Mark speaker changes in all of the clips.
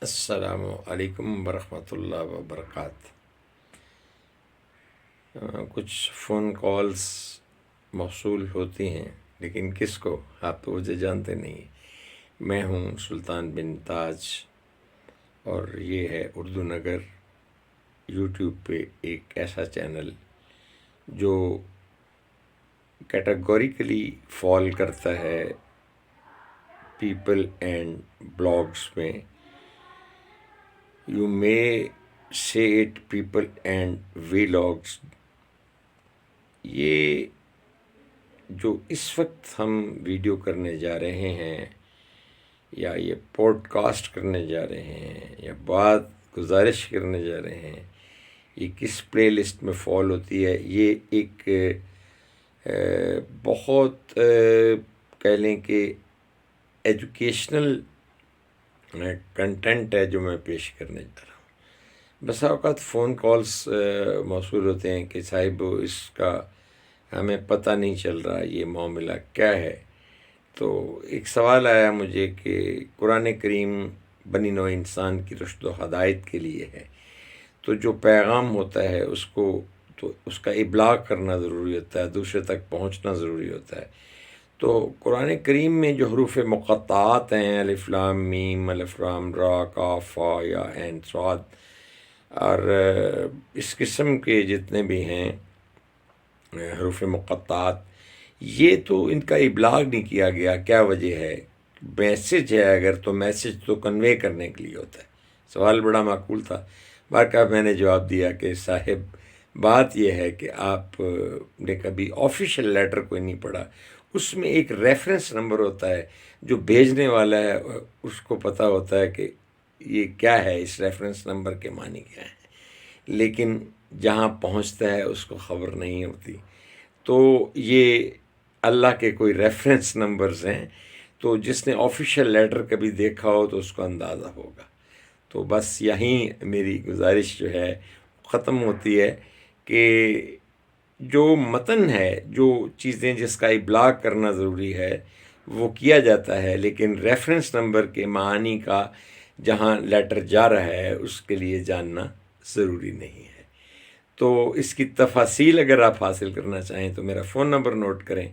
Speaker 1: السلام علیکم ورحمۃ اللہ وبرکاتہ۔ کچھ فون کالز موصول ہوتی ہیں، لیکن کس کو؟ آپ تو مجھے جانتے نہیں۔ میں ہوں سلطان بن تاج، اور یہ ہے اردو نگر، یوٹیوب پہ ایک ایسا چینل جو کیٹاگوریکلی فال کرتا ہے پیپل اینڈ بلاگس میں۔ You may say it people and vlogs۔ یہ جو اس وقت ہم ویڈیو کرنے جا رہے ہیں، یا یہ پوڈ کاسٹ کرنے جا رہے ہیں، یا بات گزارش کرنے جا رہے ہیں، یہ کس پلے لسٹ میں فال ہوتی ہے؟ یہ ایک بہت کہہ لیں کہ ایجوکیشنل کنٹینٹ ہے جو میں پیش کرنے جا رہا ہوں۔ بسا اوقات فون کالز موصول ہوتے ہیں کہ صاحب اس کا ہمیں پتہ نہیں چل رہا یہ معاملہ کیا ہے۔ تو ایک سوال آیا مجھے کہ قرآن کریم بنی نوع انسان کی رشد و ہدایت کے لیے ہے، تو جو پیغام ہوتا ہے اس کو تو اس کا ابلاغ کرنا ضروری ہوتا ہے، دوسرے تک پہنچنا ضروری ہوتا ہے۔ تو قرآن کریم میں جو حروف مقطعات ہیں، الف لام میم، الف لام را، کاف فا یا عین صاد، اور اس قسم کے جتنے بھی ہیں حروف مقطعات، یہ تو ان کا ابلاغ نہیں کیا گیا۔ کیا وجہ ہے؟ میسج ہے اگر تو میسج تو کنوے کرنے کے لیے ہوتا ہے۔ سوال بڑا معقول تھا، باقاعدہ میں نے جواب دیا کہ صاحب بات یہ ہے کہ آپ نے کبھی آفیشیل لیٹر کوئی نہیں پڑھا، اس میں ایک ریفرنس نمبر ہوتا ہے، جو بھیجنے والا ہے اس کو پتہ ہوتا ہے کہ یہ کیا ہے، اس ریفرنس نمبر کے معنی کیا ہے، لیکن جہاں پہنچتا ہے اس کو خبر نہیں ہوتی۔ تو یہ اللہ کے کوئی ریفرنس نمبرز ہیں، تو جس نے آفیشیل لیٹر کبھی دیکھا ہو تو اس کو اندازہ ہوگا۔ تو بس یہیں میری گزارش جو ہے ختم ہوتی ہے کہ جو متن ہے، جو چیزیں جس کا ابلاغ کرنا ضروری ہے وہ کیا جاتا ہے، لیکن ریفرنس نمبر کے معانی کا جہاں لیٹر جا رہا ہے اس کے لیے جاننا ضروری نہیں ہے۔ تو اس کی تفاصیل اگر آپ حاصل کرنا چاہیں تو میرا فون نمبر نوٹ کریں،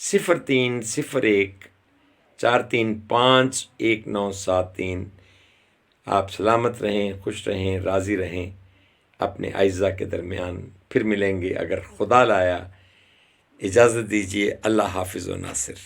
Speaker 1: 0301435193۔ آپ سلامت رہیں، خوش رہیں، راضی رہیں، اپنے اعزاء کے درمیان پھر ملیں گے اگر خدا لایا۔ اجازت دیجیے، اللہ حافظ و ناصر۔